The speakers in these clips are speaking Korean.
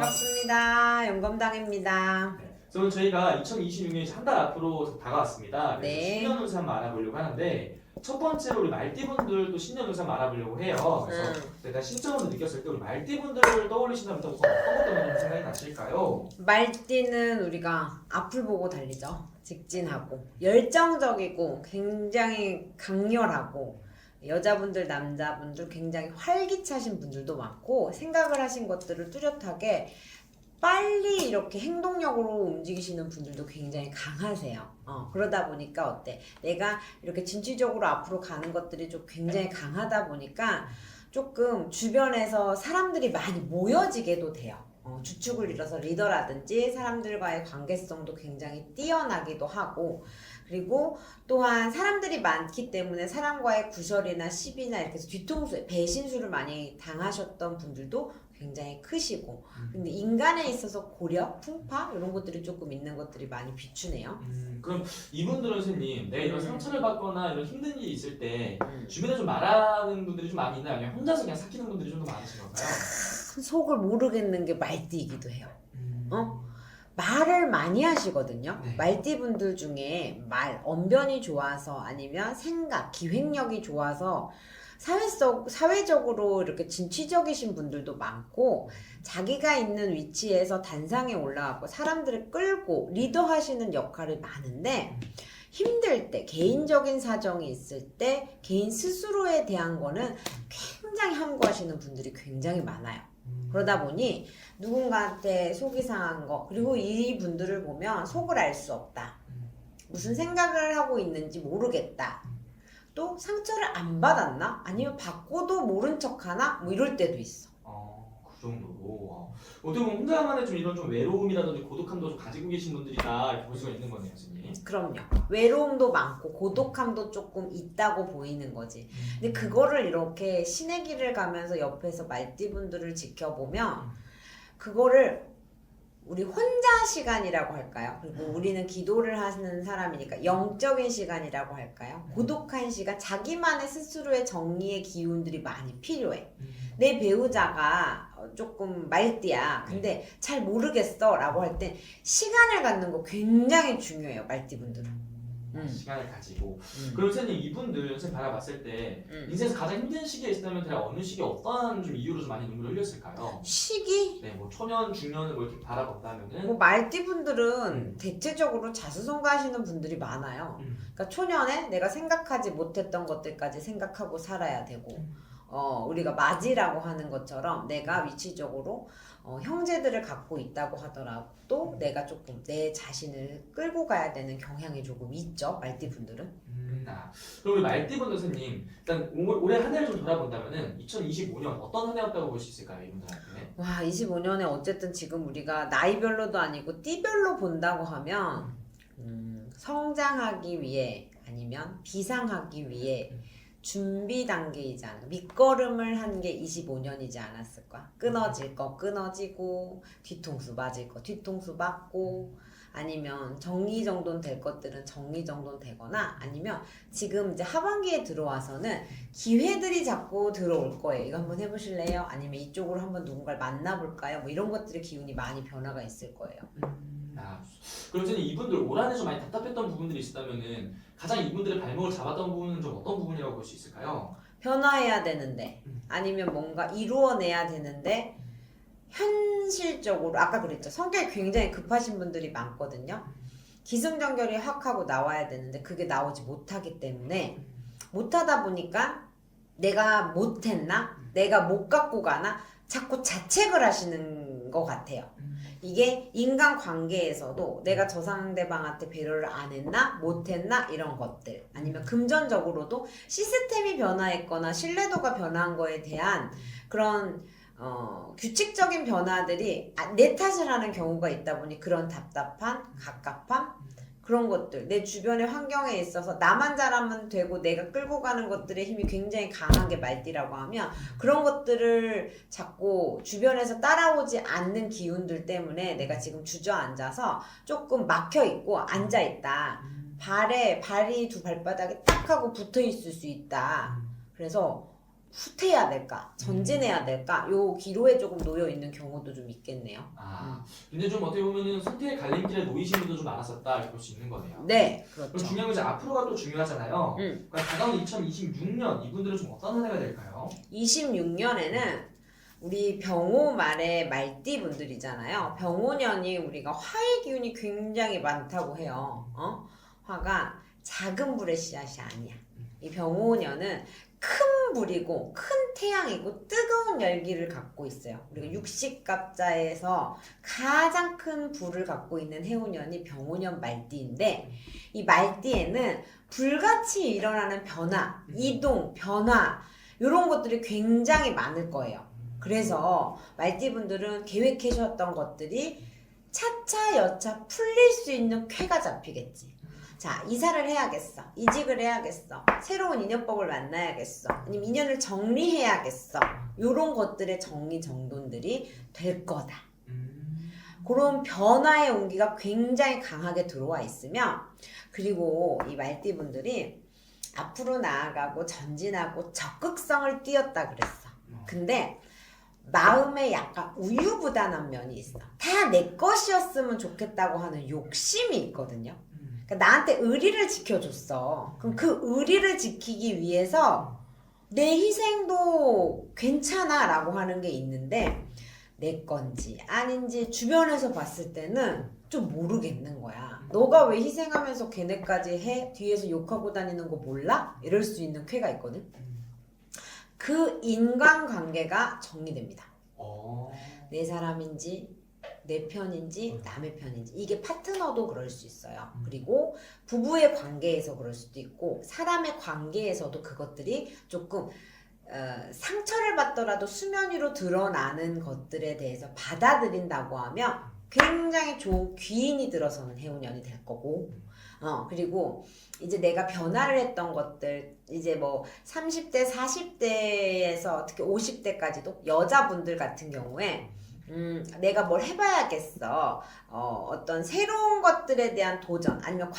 반갑습니다. 영검당입니다. 네. 그래서 저희가 2026년이 한 달 앞으로 다가왔습니다. 그래서 네. 신년 운세 한번 알아보려고 하는데 첫 번째로 우리 말띠분들 또 신년 운세 한번 알아보려고 해요. 그래서 제가 신점으로 느꼈을 때 우리 말띠분들을 떠올리신다면 또 어떤 생각이 나실까요? 말띠는 우리가 앞을 보고 달리죠. 직진하고 열정적이고 굉장히 강렬하고 여자분들 남자분들 굉장히 활기차신 분들도 많고 생각을 하신 것들을 뚜렷하게 빨리 이렇게 행동력으로 움직이시는 분들도 굉장히 강하세요. 그러다 보니까 어때? 내가 이렇게 진취적으로 앞으로 가는 것들이 좀 굉장히 강하다 보니까 조금 주변에서 사람들이 많이 모여지게도 돼요. 주축을 이뤄서 리더라든지 사람들과의 관계성도 굉장히 뛰어나기도 하고, 그리고 또한 사람들이 많기 때문에 사람과의 구설이나 시비나 이렇게 해서 뒤통수에 배신수를 많이 당하셨던 분들도 굉장히 크시고, 근데 인간에 있어서 고력, 풍파 이런 것들이 조금 있는 것들이 많이 비추네요. 그럼 이분들은 선생님, 내가 이런 상처를 받거나 이런 힘든 일이 있을 때 주변에 좀 말하는 분들이 좀 많이 있나요? 아니면 혼자서 그냥 삭히는 분들이 좀 더 많으신 건가요? 속을 모르겠는 게 말띠이기도 해요. 말을 많이 하시거든요. 네. 말띠분들 중에 언변이 좋아서 아니면 생각, 기획력이 좋아서 사회적으로 이렇게 진취적이신 분들도 많고, 자기가 있는 위치에서 단상에 올라가고 사람들을 끌고 리더하시는 역할이 많은데, 힘들 때, 개인적인 사정이 있을 때 개인 스스로에 대한 거는 굉장히 함구하시는 분들이 굉장히 많아요. 그러다 보니 누군가한테 속이 상한 거, 그리고 이 분들을 보면 속을 알 수 없다, 무슨 생각을 하고 있는지 모르겠다, 또 상처를 안 받았나? 아니면 받고도 모른 척하나? 뭐 이럴 때도 있어. 그 정도로. 어떻게 보면 혼자만의 좀 이런 좀 외로움이라든지 고독함도 좀 가지고 계신 분들이다 이렇게 볼 수가 있는 거네요, 선생님. 그럼요. 외로움도 많고 고독함도 조금 있다고 보이는 거지. 근데 그거를 이렇게 신의 길을 가면서 옆에서 말띠분들을 지켜보면 그거를 우리 혼자 시간이라고 할까요? 그리고 우리는 기도를 하는 사람이니까 영적인 시간이라고 할까요? 고독한 시간, 자기만의 스스로의 정리의 기운들이 많이 필요해. 내 배우자가 조금 말띠야, 근데 잘 모르겠어 라고 할 때 시간을 갖는 거 굉장히 중요해요, 말띠분들은. 시간을 가지고. 그럼 선생님, 이분들 선생님 바라봤을 때 인생에서 가장 힘든 시기에 있다면 대략 어느 시기에 어떠한 좀 이유로 좀 많이 눈물을 흘렸을까요? 시기? 네, 뭐 초년, 중년을 뭐 이렇게 바라본다면은 뭐 말띠분들은 대체적으로 자수성가하시는 분들이 많아요. 그러니까 초년에 내가 생각하지 못했던 것들까지 생각하고 살아야 되고, 우리가 맞이라고 하는 것처럼 내가 위치적으로 형제들을 갖고 있다고 하더라도 내가 조금 내 자신을 끌고 가야 되는 경향이 조금 있죠, 말띠분들은. 그럼 우리 말띠분들 선생님, 일단 올해 한 해를 좀 돌아본다면은 2025년 어떤 한 해였다고 볼 수 있을까요, 이분들한테? 와, 25년에 어쨌든 지금 우리가 나이별로도 아니고 띠별로 본다고 하면 성장하기 위해 아니면 비상하기 위해 준비 단계이지 않을까. 밑거름을 한 게 25년이지 않았을까. 끊어질 거 끊어지고, 뒤통수 맞을 거 뒤통수 맞고, 아니면 정리정돈 될 것들은 정리정돈 되거나, 아니면 지금 이제 하반기에 들어와서는 기회들이 자꾸 들어올 거예요. 이거 한번 해보실래요? 아니면 이쪽으로 한번 누군가를 만나볼까요? 뭐 이런 것들의 기운이 많이 변화가 있을 거예요. 그럼 선생님, 이분들 올 한 해 좀 많이 답답했던 부분들이 있었다면은 가장 이분들의 발목을 잡았던 부분은 좀 어떤 부분이라고 볼 수 있을까요? 변화해야 되는데, 아니면 뭔가 이루어내야 되는데, 현실적으로 아까 그랬죠, 성격이 굉장히 급하신 분들이 많거든요. 기승전결이 확 하고 나와야 되는데 그게 나오지 못하기 때문에, 못하다 보니까 내가 못했나? 내가 못 갖고 가나? 자꾸 자책을 하시는 것 같아요. 이게 인간관계에서도 내가 저 상대방한테 배려를 안 했나? 못했나? 이런 것들, 아니면 금전적으로도 시스템이 변화했거나 신뢰도가 변한 거에 대한 그런 규칙적인 변화들이 내 탓을 하는 경우가 있다 보니 그런 답답한, 갑갑함, 그런 것들, 내 주변의 환경에 있어서 나만 잘하면 되고 내가 끌고 가는 것들의 힘이 굉장히 강한 게 말띠라고 하면, 그런 것들을 자꾸 주변에서 따라오지 않는 기운들 때문에 내가 지금 주저앉아서 조금 막혀있고 앉아있다, 발이 두 발바닥에 딱 하고 붙어있을 수 있다. 그래서 후퇴해야 될까, 전진해야 될까, 요 기로에 조금 놓여 있는 경우도 좀 있겠네요. 근데 좀 어떻게 보면은 선택의 갈림길에 놓이신 분도 좀 많았었다 이렇게 볼 수 있는 거네요. 네, 그럼 그렇죠. 중요한 건 이제 앞으로가 또 중요하잖아요. 그러니까 다가오는 2026년 이분들은 좀 어떤 한 해가 될까요? 26년에는 우리 병호 말의 말띠 분들이잖아요. 병호년이 우리가 화의 기운이 굉장히 많다고 해요. 화가 작은 불의 씨앗이 아니야. 이 병호년은 큰 불이고 큰 태양이고 뜨거운 열기를 갖고 있어요. 우리가 육식갑자에서 가장 큰 불을 갖고 있는 해운년이 병호년 말띠인데, 이 말띠에는 불같이 일어나는 변화, 이동, 변화 이런 것들이 굉장히 많을 거예요. 그래서 말띠분들은 계획하셨던 것들이 차차 여차 풀릴 수 있는 쾌가 잡히겠지. 자, 이사를 해야겠어, 이직을 해야겠어, 새로운 인연법을 만나야겠어, 아니면 인연을 정리해야겠어, 요런 것들의 정리정돈들이 될 거다. 그런 변화의 온기가 굉장히 강하게 들어와 있으며, 그리고 이 말띠분들이 앞으로 나아가고 전진하고 적극성을 띄었다 그랬어. 근데 마음에 약간 우유부단한 면이 있어. 다 내 것이었으면 좋겠다고 하는 욕심이 있거든요. 그러니까 나한테 의리를 지켜줬어. 그럼 그 의리를 지키기 위해서 내 희생도 괜찮아 라고 하는 게 있는데, 내 건지 아닌지 주변에서 봤을 때는 좀 모르겠는 거야. 너가 왜 희생하면서 걔네까지 해? 뒤에서 욕하고 다니는 거 몰라? 이럴 수 있는 쾌가 있거든. 그 인간관계가 정리됩니다. 내 사람인지 내 편인지 남의 편인지, 이게 파트너도 그럴 수 있어요. 그리고 부부의 관계에서 그럴 수도 있고, 사람의 관계에서도 그것들이 조금 상처를 받더라도 수면 위로 드러나는 것들에 대해서 받아들인다고 하면 굉장히 좋은 귀인이 들어서는 해운년이 될 거고, 그리고 이제 내가 변화를 했던 것들, 이제 뭐 30대, 40대에서 특히 50대까지도 여자분들 같은 경우에 내가 뭘 해봐야겠어. 어떤 새로운 것들에 대한 도전, 아니면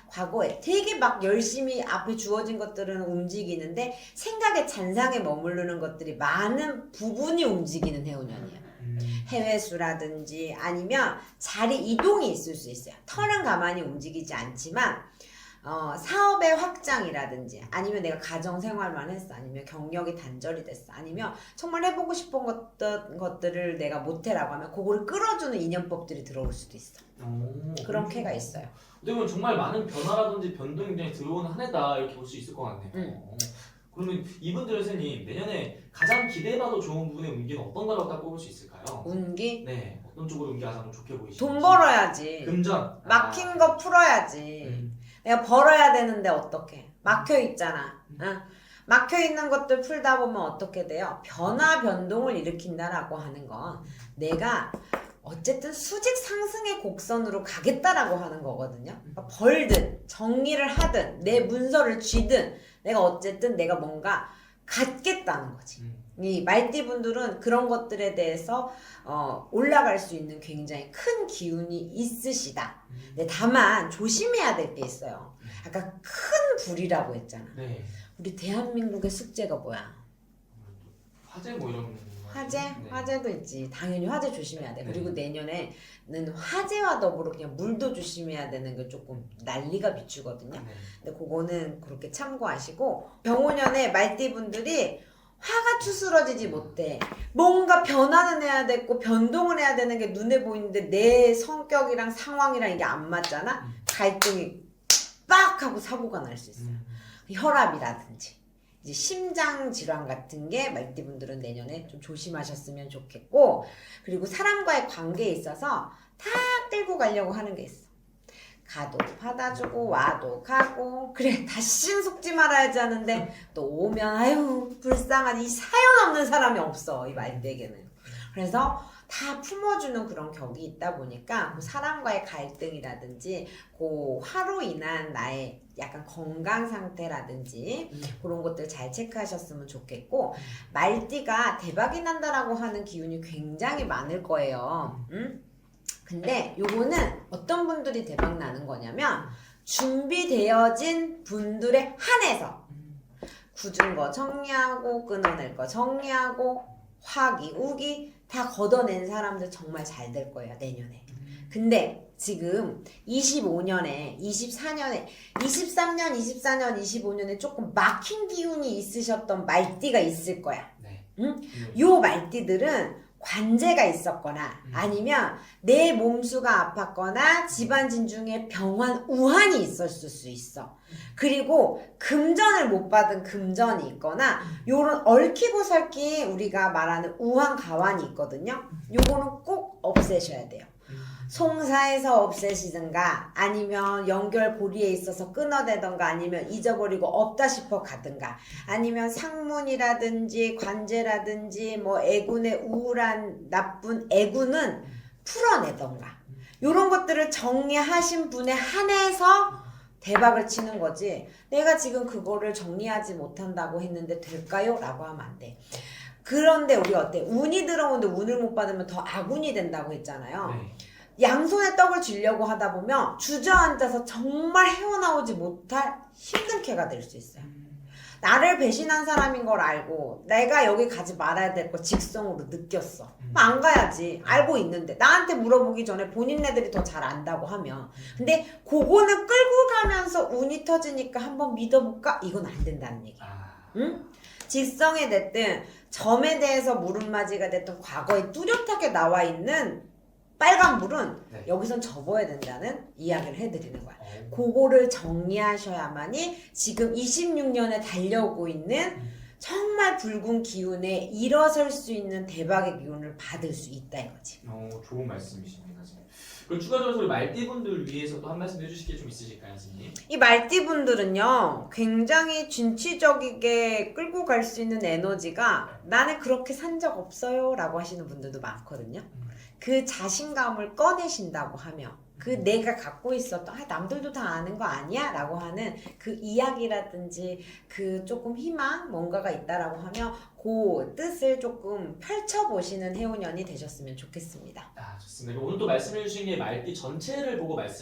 과거에 되게 막 열심히 앞에 주어진 것들은 움직이는데 생각의 잔상에 머무르는 것들이 많은 부분이 움직이는 해운년이에요. 해외수라든지 아니면 자리 이동이 있을 수 있어요. 털은 가만히 움직이지 않지만 사업의 확장이라든지, 아니면 내가 가정생활만 했어, 아니면 경력이 단절이 됐어, 아니면 정말 해보고 싶은 것들을 내가 못해라고 하면 그거를 끌어주는 인연법들이 들어올 수도 있어. 그런 쾌가 있어요. 어떻게 보면 정말 많은 변화라든지 변동이 굉장히 들어오는 한 해다 이렇게 볼 수 있을 것 같네요. 그러면 이분들 선생님, 내년에 가장 기대해봐도 좋은 부분의 운기는 어떤 거라고 딱 꼽을 수 있을까요? 운기? 네, 어떤 쪽으로 운기가 가장 좋게 보이시는지. 돈 벌어야지. 금전. 막힌 거 풀어야지. 내가 벌어야 되는데 어떡해. 막혀 있잖아. 막혀 있는 것들 풀다 보면 어떻게 돼요? 변화 변동을 일으킨다라고 하는 건 내가 어쨌든 수직 상승의 곡선으로 가겠다라고 하는 거거든요. 그러니까 벌든 정리를 하든 내 문서를 쥐든 내가 어쨌든 내가 뭔가 갖겠다는 거지. 이 말띠분들은 그런 것들에 대해서 올라갈 수 있는 굉장히 큰 기운이 있으시다. 근데 다만 조심해야 될 게 있어요. 아까 큰 불이라고 했잖아. 네. 우리 대한민국의 숙제가 뭐야? 화재 뭐 이런. 화재? 네. 화재도 있지. 당연히 화재 조심해야 돼. 네. 그리고 내년에는 화재와 더불어 그냥 물도 조심해야 되는 게 조금 난리가 비추거든요. 네. 근데 그거는 그렇게 참고하시고, 병호년에 말띠분들이 화가 추스러지지 못해. 뭔가 변화는 해야 되고 변동을 해야 되는 게 눈에 보이는데 내 성격이랑 상황이랑 이게 안 맞잖아? 갈등이 빡 하고 사고가 날 수 있어요. 혈압이라든지 이제 심장 질환 같은 게 말띠분들은 내년에 좀 조심하셨으면 좋겠고, 그리고 사람과의 관계에 있어서 다 끌고 가려고 하는 게 있어. 가도 받아주고 와도 가고, 그래 다시는 속지 말아야지 하는데 또 오면 아유 불쌍한, 이 사연 없는 사람이 없어 이 말띠에게는. 그래서 다 품어주는 그런 격이 있다 보니까 그 사람과의 갈등이라든지 그 화로 인한 나의 약간 건강 상태라든지 그런 것들 잘 체크하셨으면 좋겠고, 말띠가 대박이 난다라고 하는 기운이 굉장히 많을 거예요. 근데 요거는 어떤 분들이 대박 나는 거냐면 준비되어진 분들에 한해서 굳은 거 정리하고 끊어낼 거 정리하고 화기 우기 다 걷어낸 사람들 정말 잘 될 거예요 내년에. 근데 지금 25년에 24년에 23년 24년 25년에 조금 막힌 기운이 있으셨던 말띠가 있을 거야. 네. 응? 요 말띠들은 관제가 있었거나 아니면 내 몸수가 아팠거나 집안진 중에 병환 우환이 있었을 수 있어. 그리고 금전을 못 받은 금전이 있거나 요런 얽히고 설킨 우리가 말하는 우환 가환이 있거든요. 요거는 꼭 없애셔야 돼요. 송사에서 없애시든가 아니면 연결고리에 있어서 끊어내던가 아니면 잊어버리고 없다 싶어 가든가 아니면 상문이라든지 관제라든지 뭐 애군의 우울한 나쁜 애군은 풀어내던가 요런 것들을 정리하신 분에 한해서 대박을 치는 거지 내가 지금 그거를 정리하지 못한다고 했는데 될까요? 라고 하면 안 돼. 그런데 우리 어때? 운이 들어오는데 운을 못 받으면 더 악운이 된다고 했잖아요. 네. 양손에 떡을 쥐려고 하다 보면 주저앉아서 정말 헤어나오지 못할 힘든 캐가 될 수 있어요. 나를 배신한 사람인 걸 알고 내가 여기 가지 말아야 될 거 직성으로 느꼈어. 그럼 안 가야지. 알고 있는데 나한테 물어보기 전에 본인네들이 더 잘 안다고 하면 근데 그거는 끌고 가면서 운이 터지니까 한번 믿어볼까? 이건 안 된다는 얘기야. 응? 직성에 됐든 점에 대해서 물음맞이가 됐든 과거에 뚜렷하게 나와 있는 빨간 물은 네. 여기선 접어야 된다는 이야기를 해드리는 거야. 그거를 정리하셔야만이 지금 26년에 달려오고 있는 정말 붉은 기운에 일어설 수 있는 대박의 기운을 받을 수 있다 이거지. 좋은 말씀이십니다, 선생님. 그럼 추가적으로 우리 말띠분들 위해서 또 한 말씀 해주실 게 좀 있으실까요, 선생님? 이 말띠분들은요 굉장히 진취적이게 끌고 갈 수 있는 에너지가 나는 그렇게 산 적 없어요 라고 하시는 분들도 많거든요. 그 자신감을 꺼내신다고 하면 그 내가 갖고 있었던 남들도 다 아는 거 아니야? 라고 하는 그 이야기라든지 그 조금 희망 뭔가가 있다라고 하면 그 뜻을 조금 펼쳐보시는 해운년이 되셨으면 좋겠습니다. 좋습니다. 오늘 또 말씀해 주신 게 말띠 전체를 보고 말씀